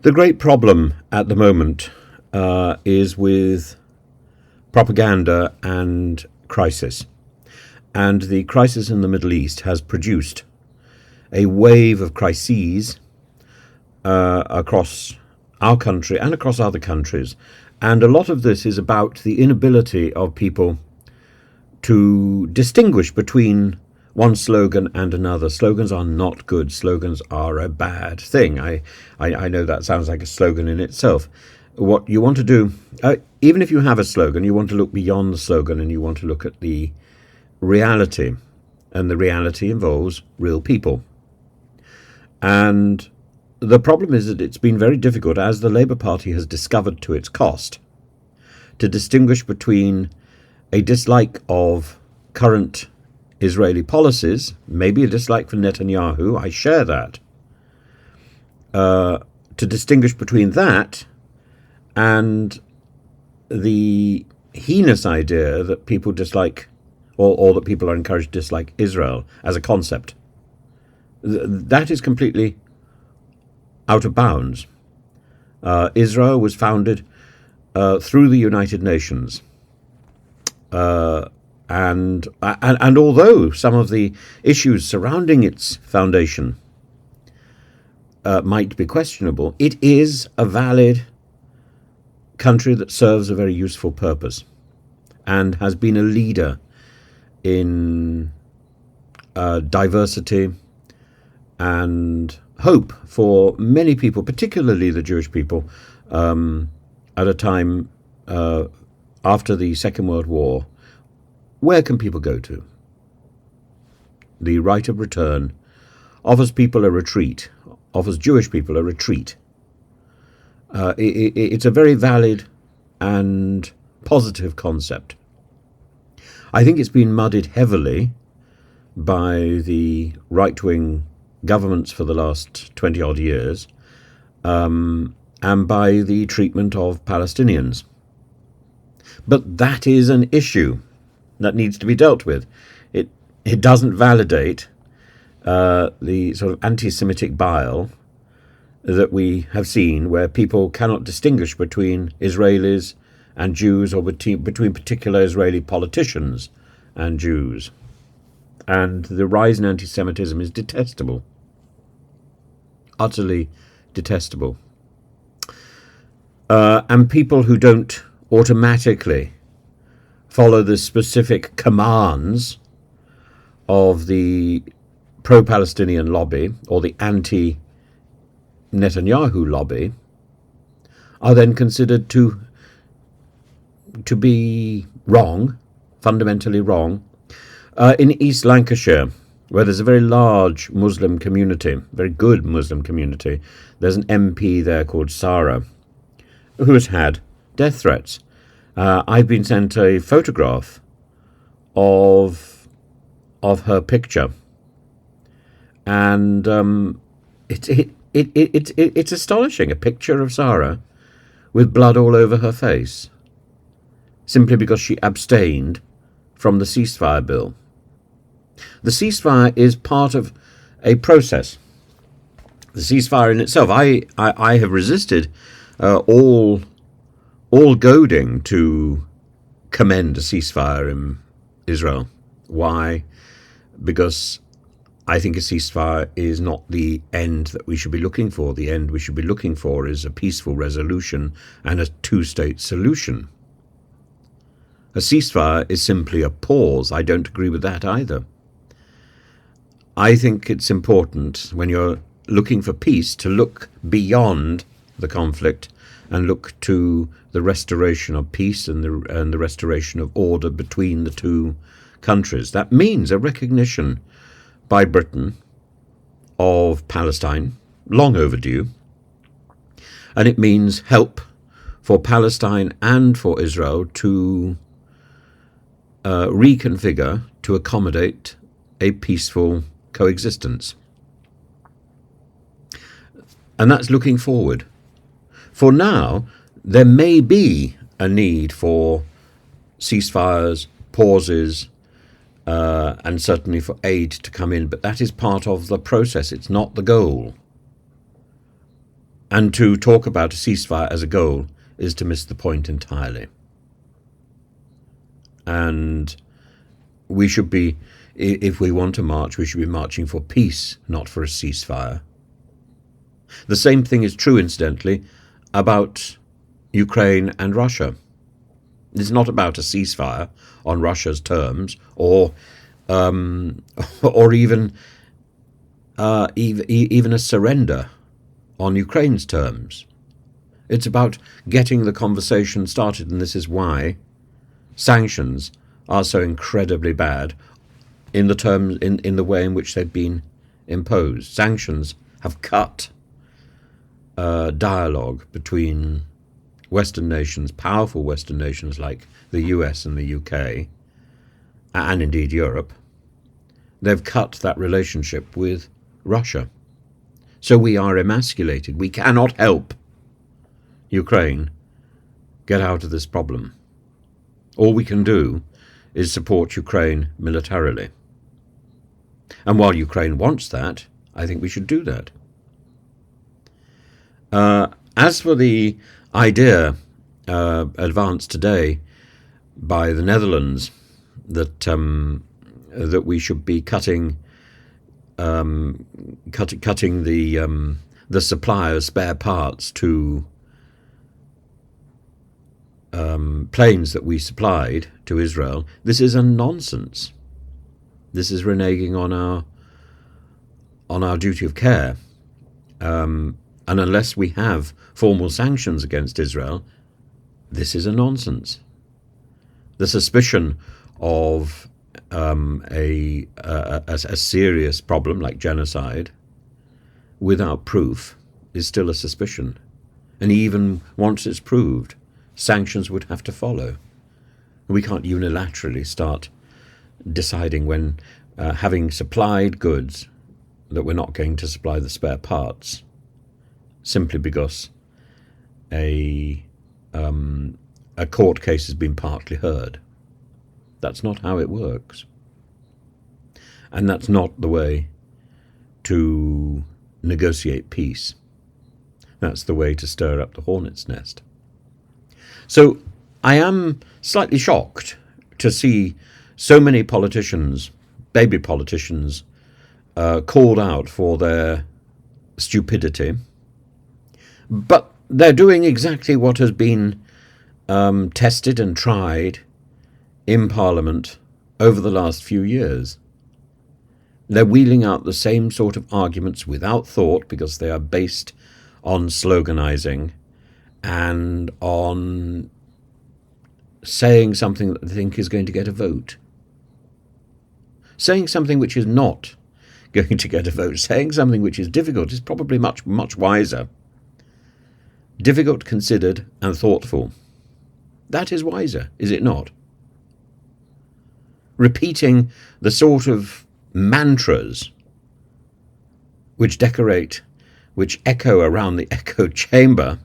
The great problem at the moment is with propaganda and crisis. And the crisis in the Middle East has produced a wave of crises across our country and across other countries. And a lot of this is about the inability of people to distinguish between one slogan and another. Slogans are not good. Slogans are a bad thing. I know that sounds like a slogan in itself. What you want to do, even if you have a slogan, you want to look beyond the slogan and you want to look at the reality. And the reality involves real people. And the problem is that it's been very difficult, as the Labour Party has discovered to its cost, to distinguish between a dislike of current Israeli policies, maybe a dislike for Netanyahu, I share that, to distinguish between that and the heinous idea that people dislike, or that people are encouraged to dislike Israel as a concept. That is completely out of bounds. Israel was founded through the United Nations. And although some of the issues surrounding its foundation might be questionable, it is a valid country that serves a very useful purpose and has been a leader in diversity and hope for many people, particularly the Jewish people, at a time after the Second World War. Where can people go to? The right of return offers people a retreat, offers Jewish people a retreat. It's a very valid and positive concept. I think it's been muddied heavily by the right-wing governments for the last 20-odd years, and by the treatment of Palestinians. But that is an issue that needs to be dealt with. It doesn't validate the sort of anti-Semitic bile that we have seen, where people cannot distinguish between Israelis and Jews, or between particular Israeli politicians and Jews. And the rise in anti-Semitism is detestable. Utterly detestable. And people who don't automatically follow the specific commands of the pro-Palestinian lobby or the anti-Netanyahu lobby are then considered to be wrong, fundamentally wrong. In East Lancashire, where there's a very large Muslim community, very good Muslim community, there's an MP there called Sarah, who has had death threats. I've been sent a photograph of her picture, and it's astonishing. A picture of Sarah with blood all over her face, simply because she abstained from the ceasefire bill. The ceasefire is part of a process. The ceasefire in itself, I have resisted all goading to commend a ceasefire in Israel. Why? Because I think a ceasefire is not the end that we should be looking for. The end we should be looking for is a peaceful resolution and a two-state solution. A ceasefire is simply a pause. I don't agree with that either. I think it's important, when you're looking for peace, to look beyond the conflict and look to the restoration of peace and the restoration of order between the two countries. That means a recognition by Britain of Palestine, long overdue, and it means help for Palestine and for Israel to reconfigure to accommodate a peaceful coexistence. And that's looking forward. For now, there may be a need for ceasefires, pauses, and certainly for aid to come in, but that is part of the process. It's not the goal. And to talk about a ceasefire as a goal is to miss the point entirely. And we should be, if we want to march, we should be marching for peace, not for a ceasefire. The same thing is true, incidentally, about Ukraine and Russia. It's not about a ceasefire on Russia's terms, or even a surrender on Ukraine's terms. It's about getting the conversation started, and this is why sanctions are so incredibly bad in the terms, in the way in which they've been imposed. Sanctions have cut dialogue between Western nations, powerful Western nations like the US and the UK, and indeed Europe. They've cut that relationship with Russia. So we are emasculated. We cannot help Ukraine get out of this problem. All we can do is support Ukraine militarily. And while Ukraine wants that, I think we should do that. As for the idea advanced today by the Netherlands that that we should be cutting the supply of spare parts to planes that we supplied to Israel, this is a nonsense. This is reneging on our duty of care. And unless we have formal sanctions against Israel, this is a nonsense. The suspicion of a serious problem like genocide without proof is still a suspicion. And even once it's proved, sanctions would have to follow. We can't unilaterally start deciding when, having supplied goods, that we're not going to supply the spare parts simply because a court case has been partly heard. That's not how it works. And that's not the way to negotiate peace. That's the way to stir up the hornet's nest. So I am slightly shocked to see so many politicians, baby politicians, called out for their stupidity. But they're doing exactly what has been tested and tried in Parliament over the last few years. They're wheeling out the same sort of arguments without thought because they are based on sloganizing and on saying something that they think is going to get a vote. Saying something which is not going to get a vote, saying something which is difficult, is probably much, much wiser. Difficult, considered, and thoughtful. That is wiser, is it not? Repeating the sort of mantras which echo around the echo chamber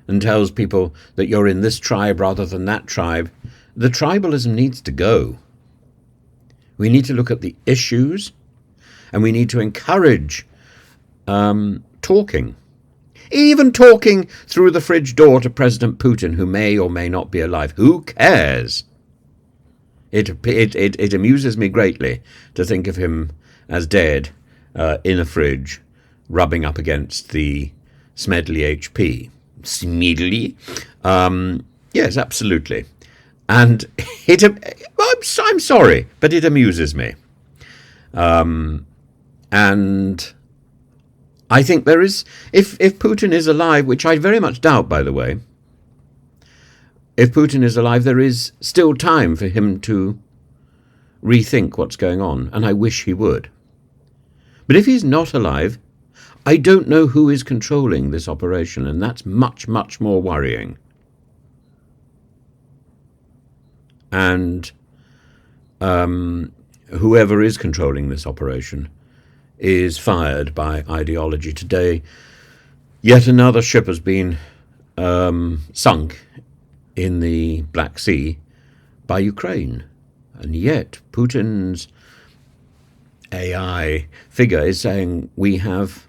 and tells people that you're in this tribe rather than that tribe. The tribalism needs to go. We need to look at the issues, and we need to encourage talking. Even talking through the fridge door to President Putin, who may or may not be alive. Who cares? It amuses me greatly to think of him as dead in a fridge, rubbing up against the Smedley HP. Smedley? Yes, absolutely. And I'm sorry, but it amuses me. And I think there is, if Putin is alive, which I very much doubt, by the way, if Putin is alive, there is still time for him to rethink what's going on, and I wish he would. But if he's not alive, I don't know who is controlling this operation, and that's much, much more worrying. And whoever is controlling this operation is fired by ideology. Today, yet another ship has been sunk in the Black Sea by Ukraine. And yet Putin's AI figure is saying we have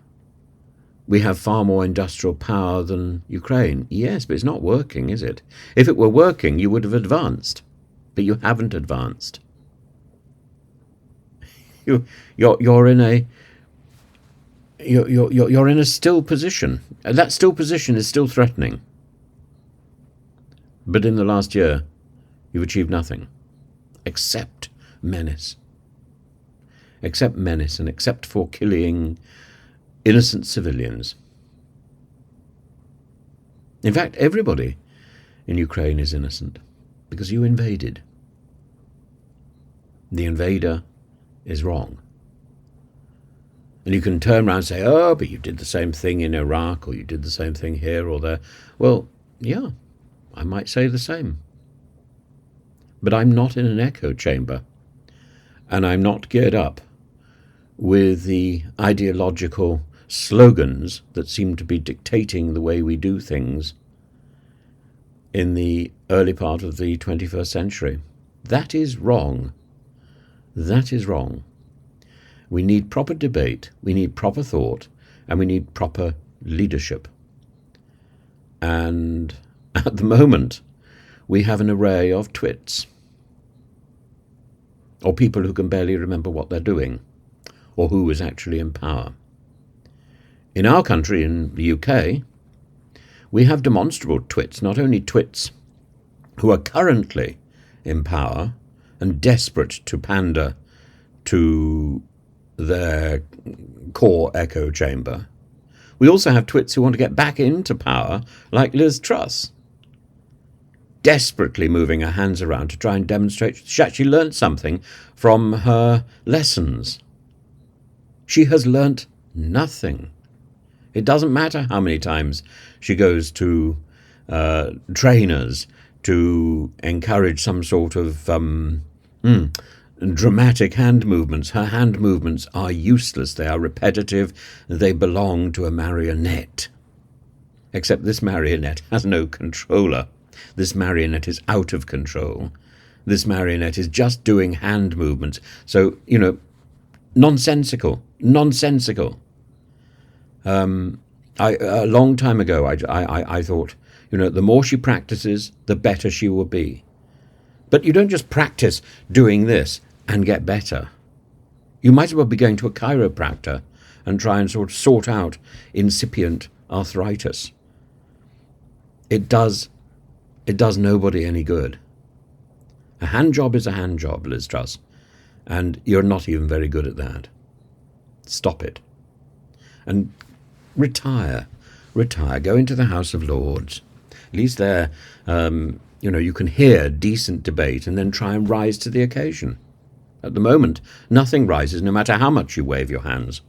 We have far more industrial power than Ukraine. Yes, but it's not working, is it? If it were working, you would have advanced. But you haven't advanced. You're in a you're in a still position. That still position is still threatening. But in the last year, you've achieved nothing except menace. Except menace and except for killing innocent civilians. In fact, everybody in Ukraine is innocent because you invaded. The invader is wrong. And you can turn around and say, oh, but you did the same thing in Iraq, or you did the same thing here or there. Well, yeah, I might say the same. But I'm not in an echo chamber, and I'm not geared up with the ideological slogans that seem to be dictating the way we do things in the early part of the 21st century. That is wrong. That is wrong. We need proper debate, we need proper thought, and we need proper leadership. And at the moment, we have an array of twits, or people who can barely remember what they're doing, or who is actually in power. In our country, in the UK, we have demonstrable twits, not only twits who are currently in power and desperate to pander to their core echo chamber. We also have twits who want to get back into power, like Liz Truss, desperately moving her hands around to try and demonstrate she actually learnt something from her lessons. She has learnt nothing. It doesn't matter how many times she goes to trainers to encourage some sort of dramatic hand movements. Her hand movements are useless. They are repetitive. They belong to a marionette. Except this marionette has no controller. This marionette is out of control. This marionette is just doing hand movements. So, nonsensical. A long time ago, I thought, the more she practices, the better she will be. But you don't just practice doing this and get better. You might as well be going to a chiropractor and try and sort out incipient arthritis. It does nobody any good. A hand job is a hand job, Liz Truss, and you're not even very good at that. Stop it. And retire, go into the House of Lords. At least there, you can hear decent debate and then try and rise to the occasion. At the moment, nothing rises, no matter how much you wave your hands.